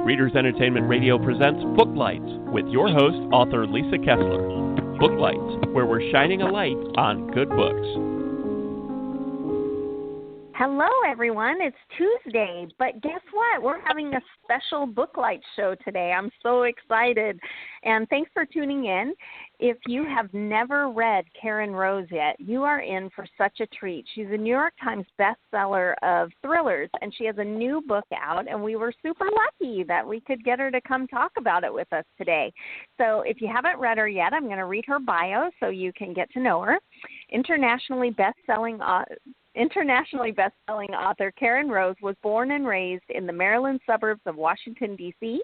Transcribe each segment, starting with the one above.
Readers Entertainment Radio presents Booklights with your host, author Lisa Kessler. Booklights, where we're shining a light on good books. Hello, everyone. It's Tuesday, but guess what? We're having a special Booklight show today. I'm so excited, and thanks for tuning in. If you have never read Karen Rose yet, you are in for such a treat. She's a New York Times bestseller of thrillers, and she has a new book out, and we were super lucky that we could get her to come talk about it with us today. So if you haven't read her yet, I'm going to read her bio so you can get to know her. Internationally best-selling author Karen Rose was born and raised in the Maryland suburbs of Washington, D.C.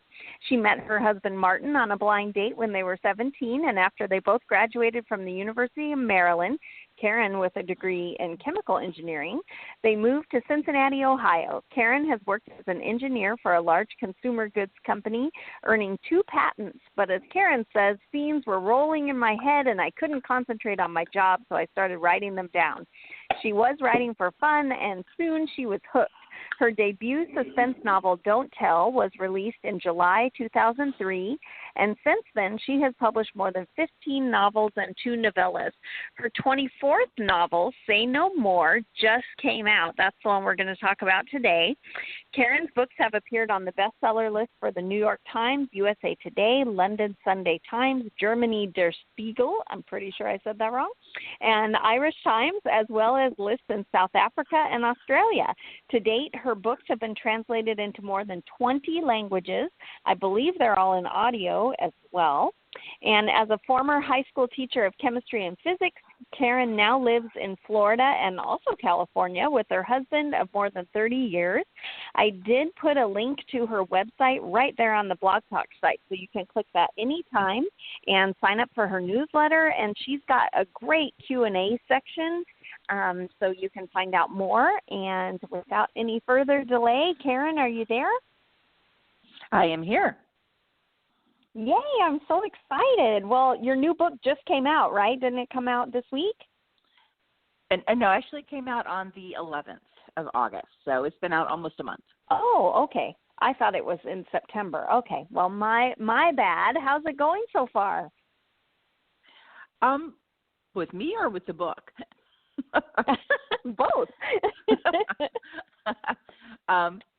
She met her husband Martin on a blind date when they were 17, and after they both graduated from the University of Maryland, Karen with a degree in chemical engineering, they moved to Cincinnati, Ohio. Karen has worked as an engineer for a large consumer goods company, earning 2 patents. But as Karen says, scenes were rolling in my head and I couldn't concentrate on my job, so I started writing them down. She was writing for fun, and soon she was hooked. Her debut suspense novel, Don't Tell, was released in July 2003, and since then she has published more than 15 novels and 2 novellas. Her 24th novel, Say No More, just came out. That's the one we're going to talk about today. Karen's books have appeared on the bestseller list for the New York Times, USA Today, London Sunday Times, Germany Der Spiegel, I'm pretty sure I said that wrong, and Irish Times, as well as lists in South Africa and Australia. To date, her books have been translated into more than 20 languages. I believe they're all in audio as well. And as a former high school teacher of chemistry and physics, Karen now lives in Florida and also California with her husband of more than 30 years. I did put a link to her website right there on the Blog Talk site, so you can click that anytime and sign up for her newsletter. And she's got a great Q&A section, so you can find out more. And without any further delay, Karen, are you there? I am here. Yay, I'm so excited. Well, your new book just came out, right? Didn't it come out this week? And no, actually it came out on the 11th of August, so it's been out almost a month. Oh, okay. I thought it was in September. Okay, well, my bad. How's it going so far? With me or with the book? Both.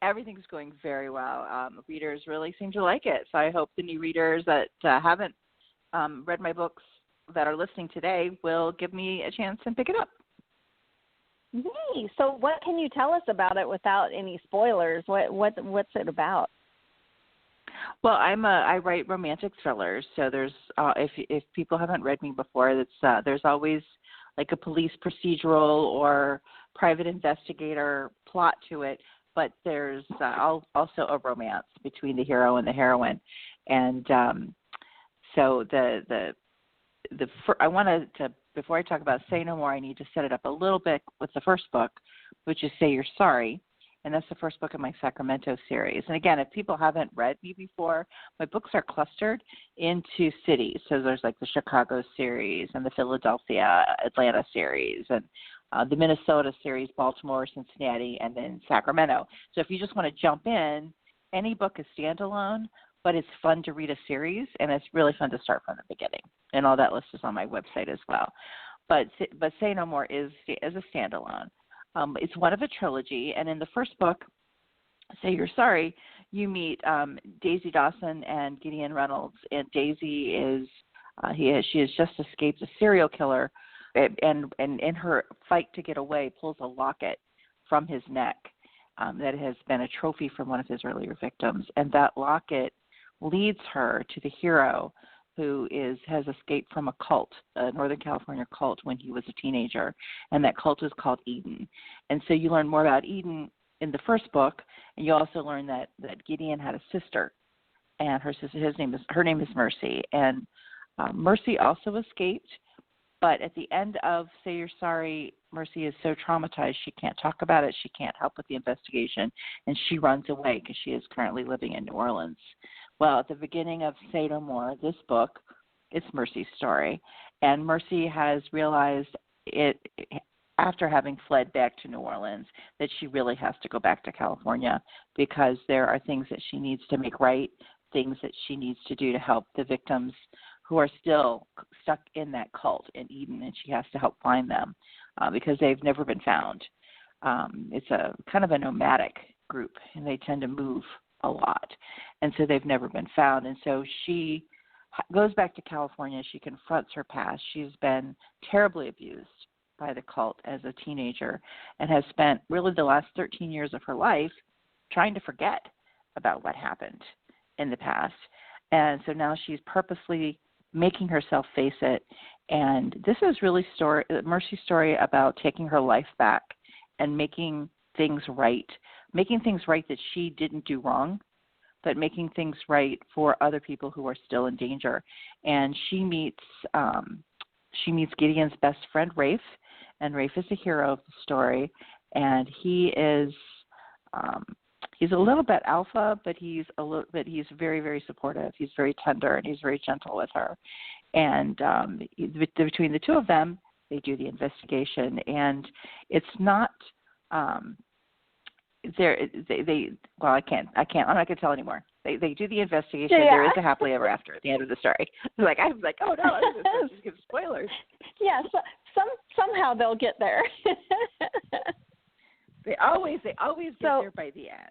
Everything's going very well. Readers really seem to like it, so I hope the new readers that haven't read my books that are listening today will give me a chance and pick it up. Yay! So what can you tell us about it without any spoilers? What's it about? Well, I write romantic thrillers, so there's if people haven't read me before, there's always like a police procedural or private investigator plot to it, but there's also a romance between the hero and the heroine. And so I wanted to, before I talk about Say No More, I need to set it up a little bit with the first book, which is Say You're Sorry. And that's the first book in my Sacramento series. And again, if people haven't read me before, my books are clustered into cities. So there's like the Chicago series and the Philadelphia, Atlanta series, and the Minnesota series, Baltimore, Cincinnati, and then Sacramento. So if you just want to jump in, any book is standalone, but it's fun to read a series, and it's really fun to start from the beginning. And all that list is on my website as well. But Say No More is a standalone. It's one of a trilogy, and in the first book, Say You're Sorry, you meet Daisy Dawson and Gideon Reynolds. And Daisy she has just escaped a serial killer, and in her fight to get away, pulls a locket from his neck that has been a trophy from one of his earlier victims. And that locket leads her to the hero who has escaped from a cult, a Northern California cult, when he was a teenager, and that cult is called Eden. And so you learn more about Eden in the first book, and you also learn that Gideon had a sister, and her name is Mercy, and Mercy also escaped. But at the end of Say You're Sorry, Mercy is so traumatized she can't talk about it, she can't help with the investigation, and she runs away because she is currently living in New Orleans. Well, at the beginning of Say No More, this book, it's Mercy's story, and Mercy has realized after having fled back to New Orleans, that she really has to go back to California because there are things that she needs to make right, things that she needs to do to help the victims who are still stuck in that cult in Eden, and she has to help find them because they've never been found. It's a kind of a nomadic group, and they tend to move a lot, and so they've never been found. And so she goes back to California. She confronts her past. She's been terribly abused by the cult as a teenager and has spent really the last 13 years of her life trying to forget about what happened in the past. And so now she's purposely making herself face it. And this is really Mercy's story about taking her life back and making things right that she didn't do wrong, but making things right for other people who are still in danger. And she meets Gideon's best friend, Rafe, and Rafe is the hero of the story. And he is he's a little bit alpha, but he's very, very supportive. He's very tender, and he's very gentle with her. And between the two of them, they do the investigation, and it's not. I'm not going to tell anymore. They do the investigation. Yeah. There is a happily ever after at the end of the story. I was like, oh no, I was going to give spoilers. Yeah, so somehow they'll get there. They always get there by the end.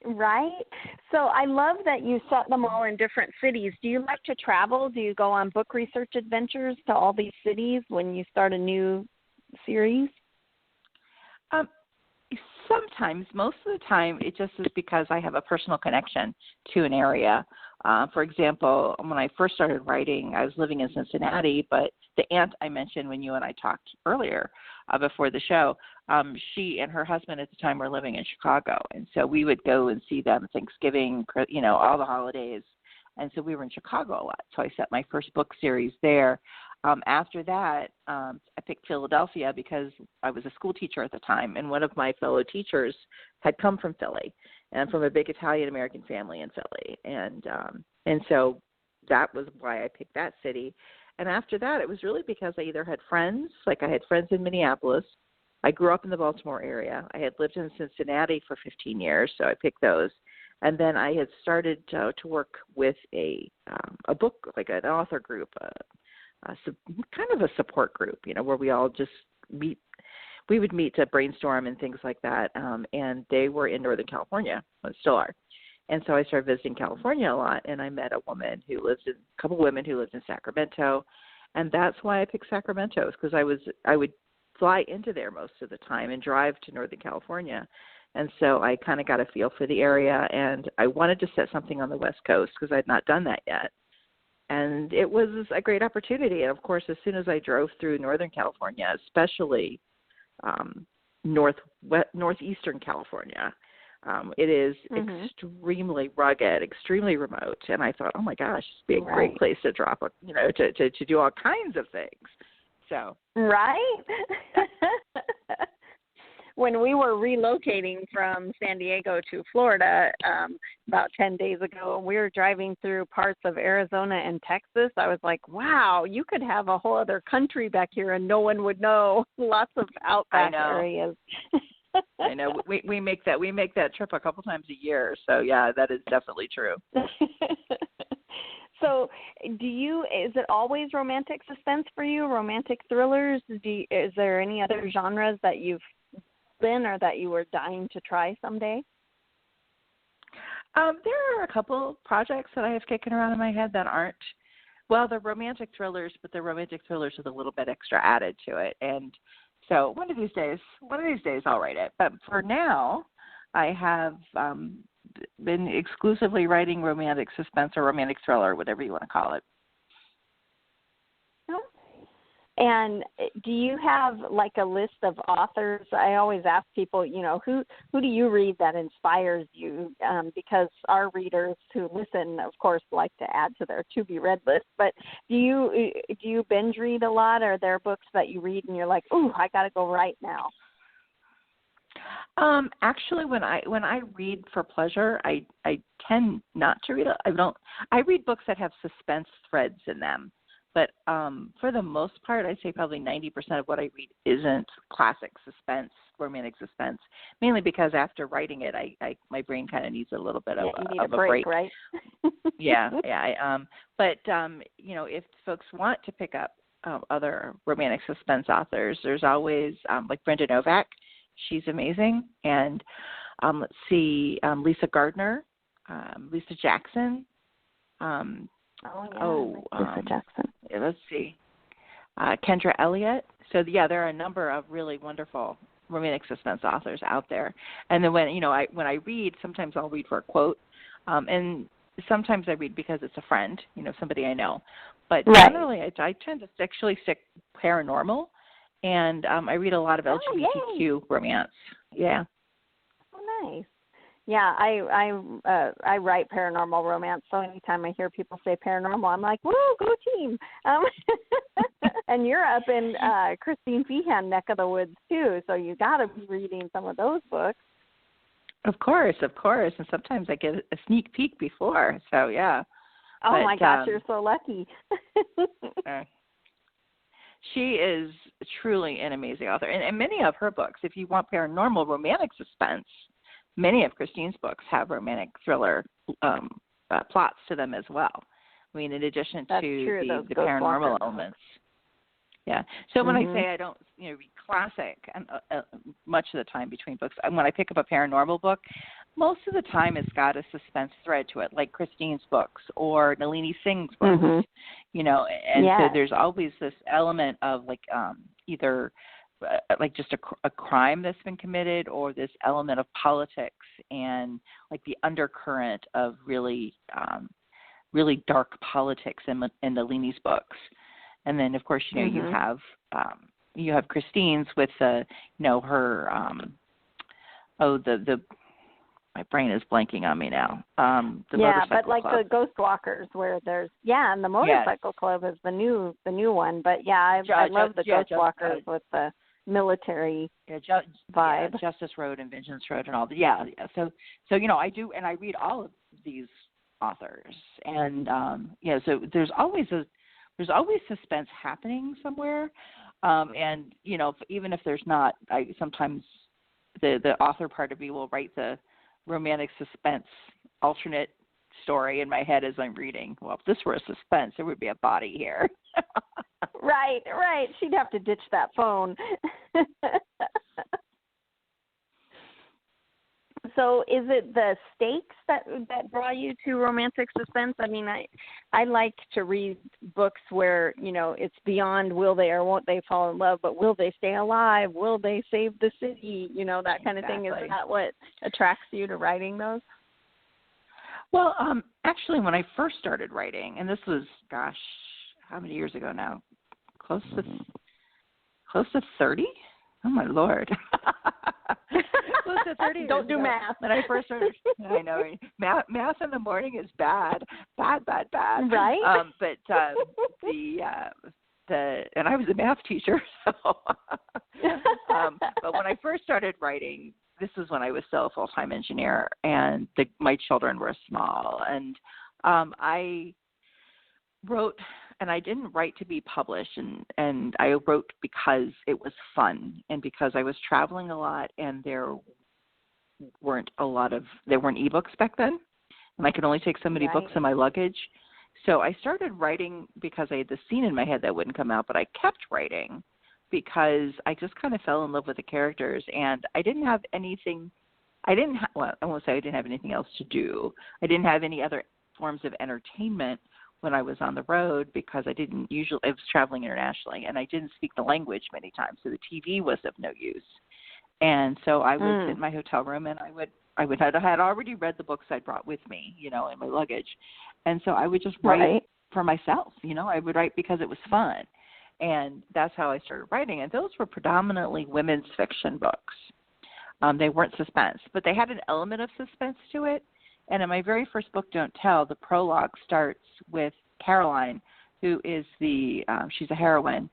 Right. So I love that you set them all in different cities. Do you like to travel? Do you go on book research adventures to all these cities when you start a new series? Sometimes. Most of the time, it just is because I have a personal connection to an area. For example, when I first started writing, I was living in Cincinnati, but the aunt I mentioned when you and I talked earlier before the show, she and her husband at the time were living in Chicago. And so we would go and see them Thanksgiving, all the holidays. And so we were in Chicago a lot. So I set my first book series there. After that, I picked Philadelphia because I was a school teacher at the time, and one of my fellow teachers had come from Philly and from a big Italian-American family in Philly. And so that was why I picked that city. And after that, it was really because I either had friends, like I had friends in Minneapolis. I grew up in the Baltimore area. I had lived in Cincinnati for 15 years, so I picked those. And then I had started to work with a book, like an author group, kind of a support group, where we all just meet. We would meet to brainstorm and things like that. And they were in Northern California, well, still are. And so I started visiting California a lot, and I met a couple women who lived in Sacramento, and that's why I picked Sacramento, because I would fly into there most of the time and drive to Northern California. And so I kind of got a feel for the area, and I wanted to set something on the West Coast because I had not done that yet. And it was a great opportunity. And, of course, as soon as I drove through Northern California, especially northeastern California, it is extremely rugged, extremely remote. And I thought, oh, my gosh, this would be a great place to drop, to do all kinds of things. So. Right. When we were relocating from San Diego to Florida about 10 days ago, and we were driving through parts of Arizona and Texas, I was like, wow, you could have a whole other country back here and no one would know. Lots of outback areas. I know. We make that trip a couple times a year. So, yeah, that is definitely true. So is it always romantic suspense for you, romantic thrillers? Is there any other genres that you've been or that you were dying to try someday? There are a couple projects that I have kicking around in my head that aren't, well, they're romantic thrillers, but they're romantic thrillers with a little bit extra added to it. And so one of these days I'll write it. But for now, I have been exclusively writing romantic suspense or romantic thriller, whatever you want to call it. And do you have like a list of authors? I always ask people, who do you read that inspires you? Because our readers who listen, of course, like to add to their to-be-read list. But do you binge read a lot? Or are there books that you read and you're like, ooh, I got to go right now? Actually, when I read for pleasure, I tend not to read. I read books that have suspense threads in them. But for the most part, I'd say probably 90% of what I read isn't classic suspense, romantic suspense, mainly because after writing it, my brain kind of needs a little bit of, you need of a break, break. right? But if folks want to pick up other romantic suspense authors, there's always like Brenda Novak. She's amazing. And let's see, Lisa Gardner, Lisa Jackson. Lisa Jackson. Let's see, Kendra Elliott. So there are a number of really wonderful romantic suspense authors out there. And then when I read, sometimes I'll read for a quote, and sometimes I read because it's a friend, somebody I know. But generally, I tend to actually stick paranormal, and I read a lot of LGBTQ romance. Yeah. Oh, nice. Yeah, I write paranormal romance, so anytime I hear people say paranormal, I'm like, whoa, go team. And you're up in Christine Feehan neck of the woods, too, so you got to be reading some of those books. Of course. And sometimes I get a sneak peek before, so yeah. Oh, my gosh, you're so lucky. She is truly an amazing author. And many of her books, if you want paranormal romantic suspense, many of Christine's books have romantic thriller plots to them as well. I mean, in addition to the paranormal elements. Yeah. So when I say I don't read classic much of the time between books, when I pick up a paranormal book, most of the time it's got a suspense thread to it, like Christine's books or Nalini Singh's books, so there's always this element of like either like just a crime that's been committed, or this element of politics and like the undercurrent of really dark politics in Nalini's books. And then of course you have Christine's with her my brain is blanking on me now. The Motorcycle but like Club. the Ghost Walkers, where there's and the Motorcycle Club is the new one. But I love the Ghost Walkers with the military vibe. Justice Road and Vengeance Road and all that. So I do, and I read all of these authors, and so there's always suspense happening somewhere, and even if there's not, I sometimes the author part of me will write the romantic suspense alternate story in my head as I'm reading. Well, if this were a suspense, there would be a body here. Right. She'd have to ditch that phone. So is it the stakes that draw you to romantic suspense? I mean, I like to read books where, it's beyond will they or won't they fall in love, but will they stay alive? Will they save the city? That kind of thing. Is that what attracts you to writing those? Well, actually, when I first started writing, and this was, gosh, how many years ago now? Close to 30? Oh, my Lord. Close to 30. Don't do math. When I first started, I know. Math in the morning is bad. Bad. Right? But and I was a math teacher, so. But when I first started writing, this was when I was still a full-time engineer, and my children were small, and I wrote. And I didn't write to be published, and I wrote because it was fun, and because I was traveling a lot, and there weren't ebooks back then, and I could only take so many books in my luggage. So I started writing because I had this scene in my head that wouldn't come out, but I kept writing because I just kind of fell in love with the characters, and I didn't have anything. I won't say I didn't have anything else to do. I didn't have any other forms of entertainment when I was on the road, because I was traveling internationally, and I didn't speak the language many times, so the TV was of no use. And so I would sit in my hotel room, and I had already read the books I brought with me, in my luggage, and so I would just write for myself. I would write because it was fun, and that's how I started writing. And those were predominantly women's fiction books. They weren't suspense, but they had an element of suspense to it. And in my very first book, Don't Tell, the prologue starts with Caroline, who is she's a heroine.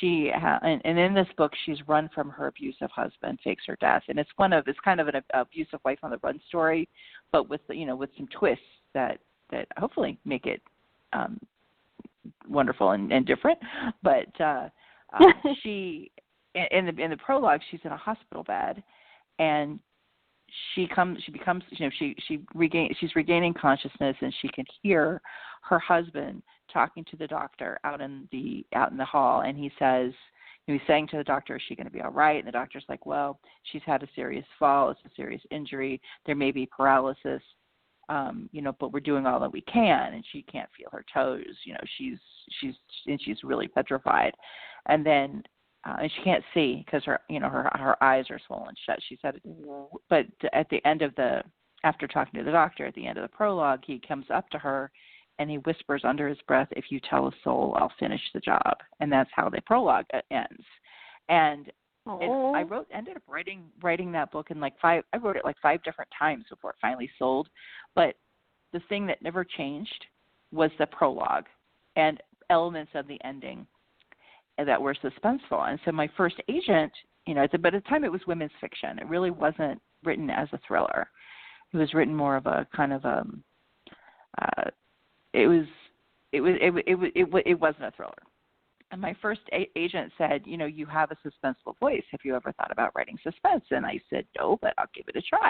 And in this book, she's run from her abusive husband, fakes her death, and it's kind of an abusive wife on the run story, but with some twists that hopefully make it wonderful and different. But she, in the prologue, she's in a hospital bed, and she's regaining consciousness, and she can hear her husband talking to the doctor out in the hall, and he's saying to the doctor, is she going to be all right? And the doctor's like, well, she's had a serious fall, it's a serious injury, there may be paralysis, but we're doing all that we can, and she can't feel her toes, she's really petrified, and then and she can't see because her eyes are swollen shut. She said, but at the end of after talking to the doctor, at the end of the prologue, he comes up to her and he whispers under his breath, if you tell a soul, I'll finish the job. And that's how the prologue ends. And I ended up writing that book in I wrote it 5 different times before it finally sold. But the thing that never changed was the prologue and elements of the ending that were suspenseful. And so my first agent, but at the time it was women's fiction. It really wasn't written as a thriller. It was written more of a kind of it wasn't a thriller. And my first agent said, you have a suspenseful voice. Have you ever thought about writing suspense? And I said, no, but I'll give it a try.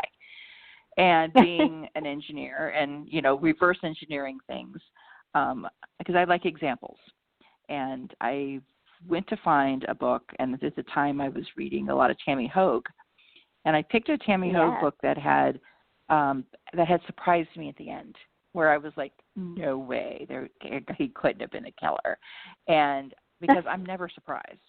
And being an engineer and, reverse engineering things, because I like examples. And I went to find a book, and at the time I was reading a lot of Tammy Hoag, and I picked a Tammy Hoag book that had surprised me at the end, where I was like, no way, he couldn't have been a killer. And because I'm never surprised.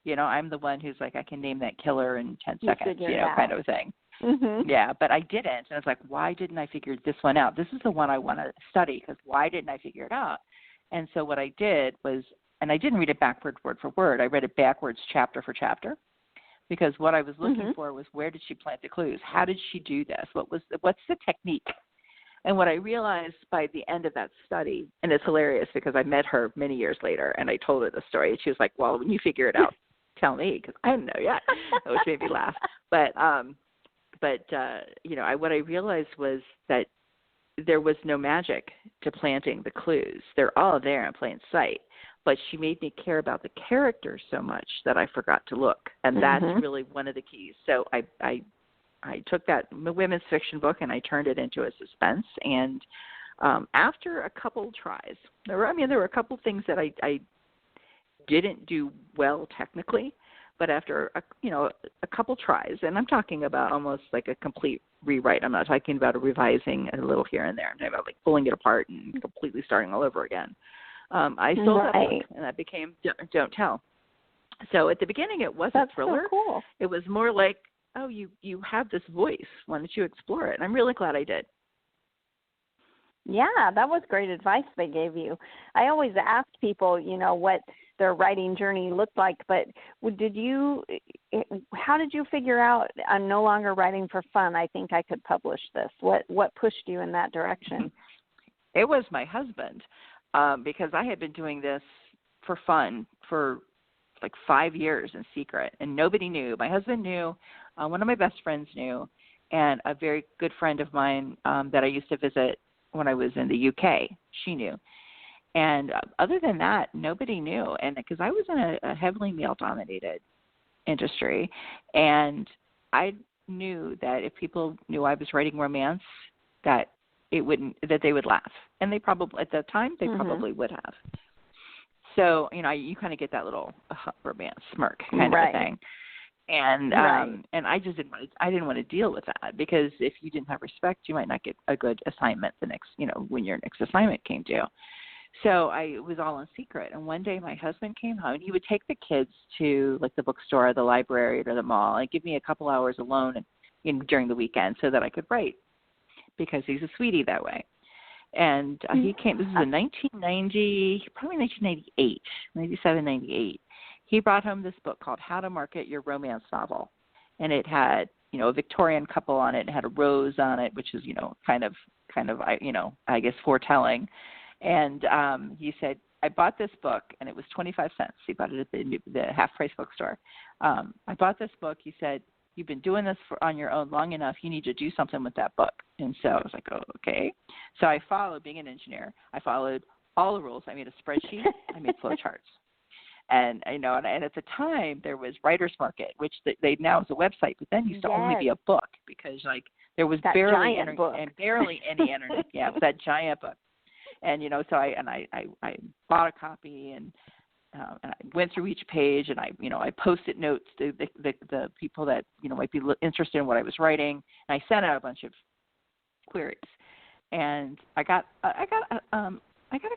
I'm the one who's like, I can name that killer in 10 seconds, kind of a thing. Mm-hmm. Yeah, but I didn't. And I was like, why didn't I figure this one out? This is the one I want to study, because why didn't I figure it out? And so what I did was, and I didn't read it backwards word for word. I read it backwards chapter for chapter, because what I was looking for was, where did she plant the clues? How did she do this? What's the technique? And what I realized by the end of that study, and it's hilarious because I met her many years later and I told her the story, and she was like, well, when you figure it out, tell me, because I didn't know yet, which made me laugh. But what I realized was that there was no magic to planting the clues. They're all there in plain sight. But she made me care about the characters so much that I forgot to look. And that's really one of the keys. So I took that women's fiction book and I turned it into a suspense. And after a couple tries, there were a couple things that I didn't do well technically, but after a couple tries, and I'm talking about almost like a complete rewrite. I'm not talking about a revising a little here and there. I'm talking about like pulling it apart and completely starting all over again. I sold that book, and that became Don't Tell. So at the beginning, it wasn't a thriller. So cool. It was more like, oh, you have this voice. Why don't you explore it? And I'm really glad I did. Yeah, that was great advice they gave you. I always ask people, what their writing journey looked like, but how did you figure out, I'm no longer writing for fun, I think I could publish this? What pushed you in that direction? It was my husband. Because I had been doing this for fun for like 5 years in secret, and nobody knew. My husband knew, one of my best friends knew, and a very good friend of mine that I used to visit when I was in the UK, she knew. And other than that, nobody knew. And because I was in a heavily male-dominated industry, and I knew that if people knew I was writing romance, that they would laugh. And they probably, at that time, they probably would have. So, you kind of get that little romance smirk kind of a thing. And and I just didn't want to deal with that, because if you didn't have respect, you might not get a good assignment when your next assignment came due. So it was all in secret. And one day my husband came home, and he would take the kids to like the bookstore or the library or the mall and give me a couple hours alone during the weekend so that I could write, because he's a sweetie that way. And he came, this is in 1990, probably 1998, 97, 98. He brought home this book called How to Market Your Romance Novel. And it had, a Victorian couple on it. It had a rose on it, which is, kind of, I guess foretelling. And he said, I bought this book, and it was 25 cents. He bought it at the half-price bookstore. I bought this book. He said, you've been doing this on your own long enough. You need to do something with that book. And so I was like, oh, okay. So I followed, being an engineer, I followed all the rules. I made a spreadsheet. I made flowcharts. And and at the time there was Writer's Market, which they now is a website, but then used to only be a book because like there was that barely barely any internet. Yeah, it was that giant book. And so I bought a copy and I went through each page and I posted notes to the people that might be interested in what I was writing, and I sent out a bunch of queries, and I got a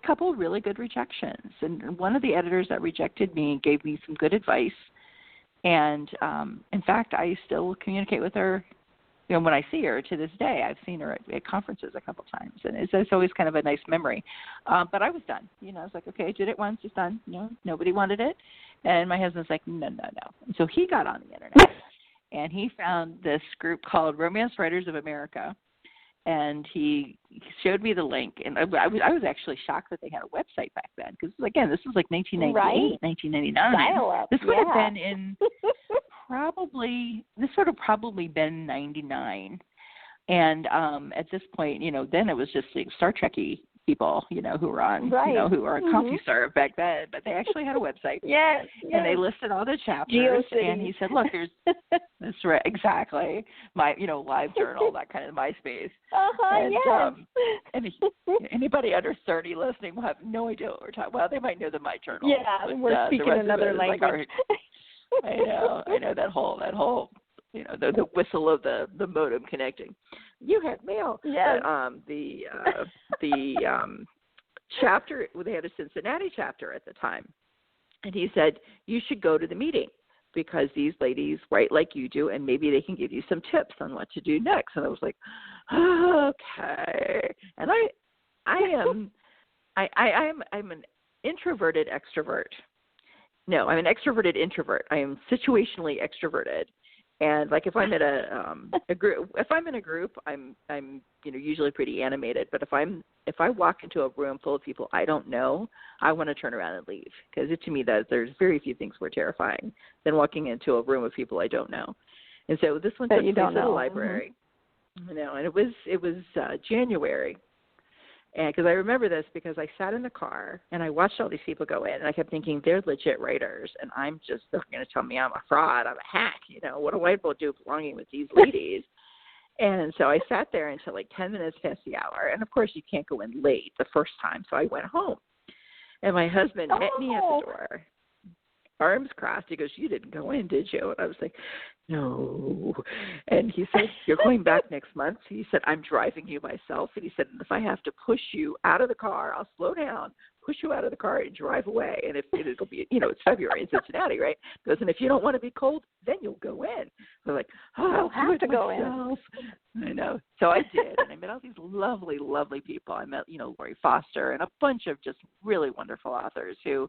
couple of really good rejections, and one of the editors that rejected me gave me some good advice, and in fact I still communicate with her. When I see her to this day, I've seen her at conferences a couple times, and it's always kind of a nice memory. But I was done. I was like, okay, I did it once, it's done. Nobody wanted it, and my husband's like, no. And so he got on the internet, and he found this group called Romance Writers of America, and he showed me the link, and I was actually shocked that they had a website back then, because again, this was like 1998, 1999. Dial-up, this would have been in. This would have probably been 99. And at this point, then it was just like Star Trek-y people, who were on, who were on CompuServe back then. But they actually had a website. Yes. And they listed all the chapters. And he said, look, there's, that's right, exactly, my, live journal, that kind of MySpace. And, yes. And anybody under 30 listening will have no idea what we're talking about. Well, they might know the My Journal. Yeah, but, we're speaking another language. I know that whole the whistle of the modem connecting. You had mail. Yes. The chapter, they had a Cincinnati chapter at the time, and he said you should go to the meeting because these ladies write like you do, and maybe they can give you some tips on what to do next. And I was like, okay. And I'm an introverted extrovert. No, I'm an extroverted introvert. I am situationally extroverted, and like if I'm at a group, if I'm in a group, I'm usually pretty animated. But if I walk into a room full of people I don't know, I want to turn around and leave because to me that there's very few things more terrifying than walking into a room of people I don't know. And so this one took place at the library, and it was January. And because I remember this because I sat in the car and I watched all these people go in and I kept thinking they're legit writers and I'm just, they're going to tell me I'm a fraud, I'm a hack, what do white people do belonging with these ladies? And so I sat there until like 10 minutes past the hour. And of course you can't go in late the first time. So I went home and my husband met me at the door, arms crossed. He goes, you didn't go in, did you? And I was like, no. And he said, you're going back next month? He said, I'm driving you myself. And he said, if I have to push you out of the car, I'll slow down, push you out of the car and drive away. And if it'll be, it's February in Cincinnati, right? He goes, and if you don't want to be cold, then you'll go in. I'm like, I'll have to go in. I know. So I did. And I met all these lovely, lovely people. I met, Lori Foster and a bunch of just really wonderful authors who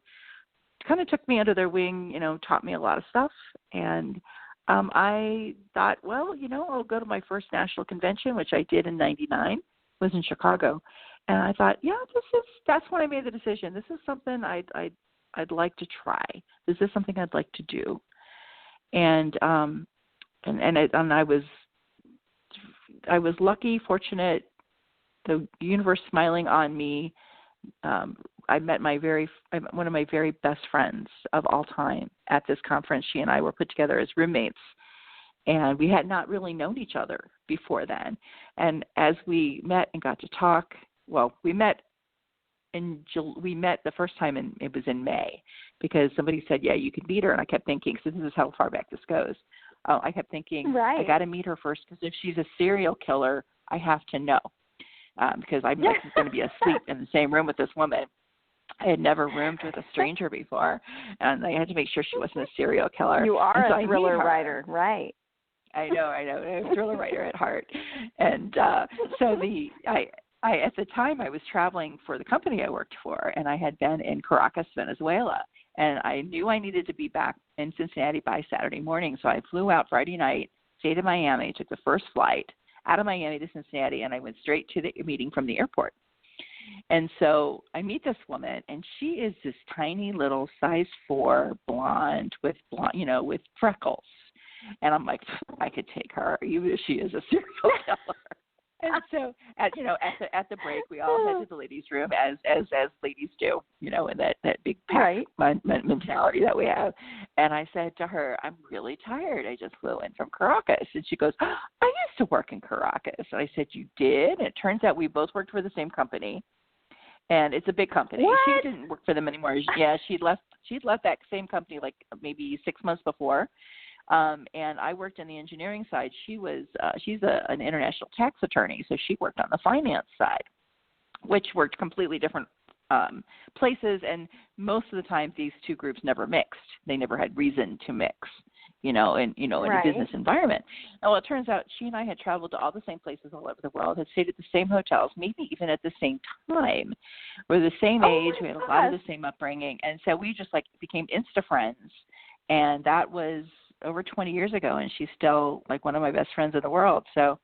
kind of took me under their wing, taught me a lot of stuff. And I thought, well, I'll go to my first national convention, which I did in 99, was in Chicago. And I thought, yeah, that's when I made the decision. This is something I'd like to try. This is something I'd like to do. And I was lucky, fortunate, the universe smiling on me. I met one of my very best friends of all time at this conference. She and I were put together as roommates, and we had not really known each other before then. And as we met and got to talk, we met the first time, and it was in May, because somebody said, yeah, you could meet her. And I kept thinking, so this is how far back this goes. I kept thinking, right, I got to meet her first, because if she's a serial killer, I have to know, because I'm not going to be asleep in the same room with this woman. I had never roomed with a stranger before, and I had to make sure she wasn't a serial killer. You are a thriller writer, right? I know. I'm a thriller writer at heart. And so I at the time I was traveling for the company I worked for, and I had been in Caracas, Venezuela, and I knew I needed to be back in Cincinnati by Saturday morning. So I flew out Friday night, stayed in Miami, took the first flight out of Miami to Cincinnati, and I went straight to the meeting from the airport. And so I meet this woman, and she is this tiny little size 4 blonde with freckles. And I'm like, I could take her, even if she is a serial killer. And so at the break, we all head to the ladies' room as ladies do, in that big pack mentality that we have. And I said to her, I'm really tired. I just flew in from Caracas. And she goes, I used to work in Caracas. And I said, you did? And it turns out we both worked for the same company. And it's a big company. What? She didn't work for them anymore. Yeah, she'd left that same company like maybe 6 months before. And I worked in the engineering side. She's an international tax attorney, so she worked on the finance side, which worked completely different places. And most of the time, these two groups never mixed. They never had reason to mix, in a business environment. And well, it turns out she and I had traveled to all the same places all over the world, had stayed at the same hotels, maybe even at the same time. We're the same age. We had a lot of the same upbringing, and so we just became insta friends. And that was over 20 years ago, and she's still like one of my best friends in the world. So,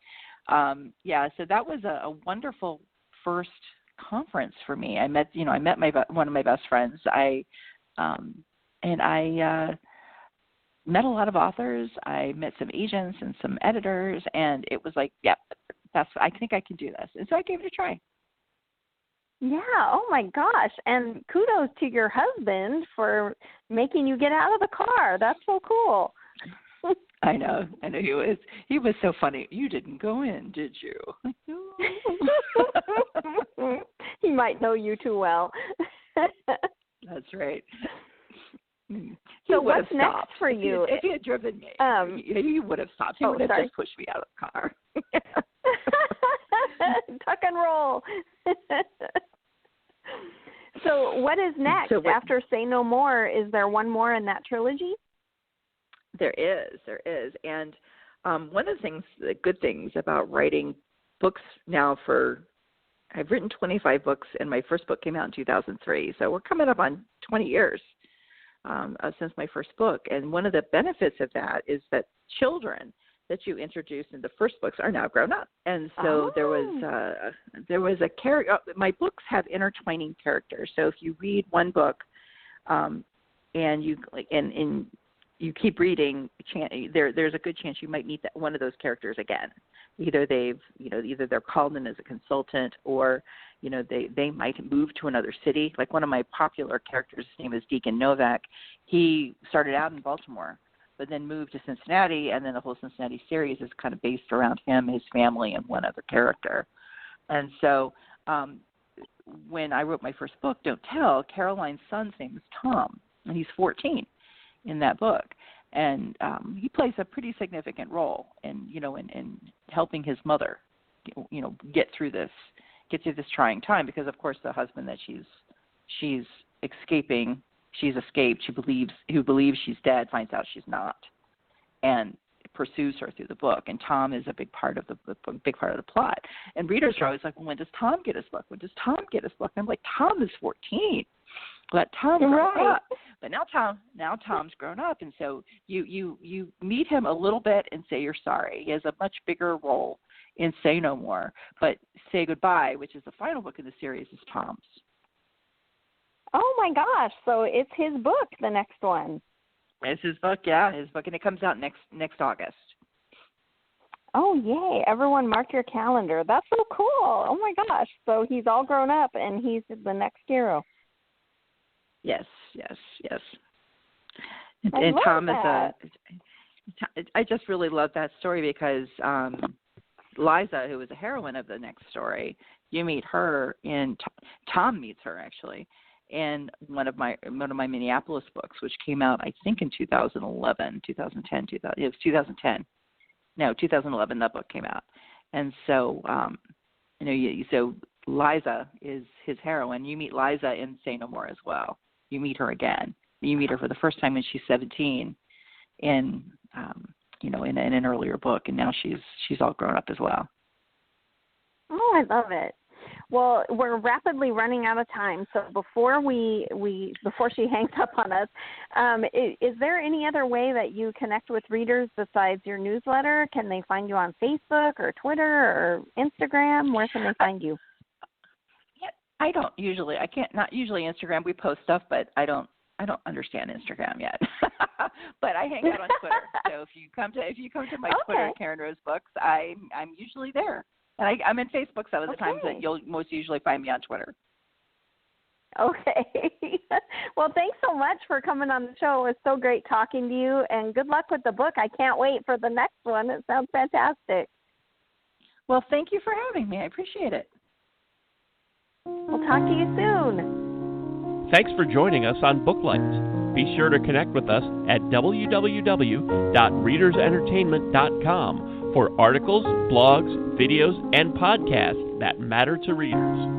so that was a wonderful first conference for me. I met one of my best friends. I met a lot of authors. I met some agents and some editors, and it was like, I think I can do this. And so I gave it a try. Yeah. Oh my gosh. And kudos to your husband for making you get out of the car. That's so cool. I know he was so funny. You didn't go in, did you? He might know you too well. That's right. So what's next for you? If he had driven me, he would have stopped. He would have just pushed me out of the car. Tuck and roll. So what is next after Say No More? Is there one more in that trilogy? There is. And one of the good things about writing books now I've written 25 books, and my first book came out in 2003. So we're coming up on 20 years since my first book. And one of the benefits of that is that children that you introduced in the first books are now grown up. And so there was a character. My books have intertwining characters. So if you read one book and you keep reading, there's a good chance you might meet one of those characters again. Either they're called in as a consultant, or they might move to another city. Like one of my popular characters, his name is Deacon Novak. He started out in Baltimore, but then moved to Cincinnati, and then the whole Cincinnati series is kind of based around him, his family, and one other character. And so when I wrote my first book, Don't Tell, Caroline's son's name is Tom, and he's 14 in that book. And he plays a pretty significant role in helping his mother, get through this trying time, because of course the husband that she's escaped, who believes she's dead, finds out she's not, and pursues her through the book. And Tom is a big part of the plot. And readers are always like, well, when does Tom get his book? When does Tom get his book? And I'm like, Tom is 14. Let Tom grow up. But now Tom's grown up, and so you meet him a little bit and say you're sorry. He has a much bigger role in Say No More, but Say Goodbye, which is the final book in the series, is Tom's. Oh my gosh! So it's his book, the next one. It's his book, and it comes out next August. Oh yay! Everyone, mark your calendar. That's so cool. Oh my gosh! So he's all grown up, and he's the next hero. Yes. And Tom that. I just really love that story because Liza, who is a heroine of the next story, you meet her Tom meets her actually in one of my Minneapolis books, which came out I think in 2011, 2010. It was 2010. No, 2011. That book came out, and so so Liza is his heroine. You meet Liza in Say No More as well. You meet her again. You meet her for the first time when she's 17 in an earlier book, and now she's all grown up as well. Oh, I love it. Well, we're rapidly running out of time, so before she hangs up on us, is there any other way that you connect with readers besides your newsletter? Can they find you on Facebook or Twitter or Instagram? Where can they find you? Not usually Instagram. We post stuff, but I don't understand Instagram yet. But I hang out on Twitter. So if you come to my Twitter, Karen Rose Books, I'm usually there. And I'm in Facebook some of the times, Okay. that you'll most usually find me on Twitter. Okay. Well, thanks so much for coming on the show. It was so great talking to you, and good luck with the book. I can't wait for the next one. It sounds fantastic. Well, thank you for having me. I appreciate it. We'll talk to you soon. Thanks for joining us on Booklights. Be sure to connect with us at www.readersentertainment.com for articles, blogs, videos, and podcasts that matter to readers.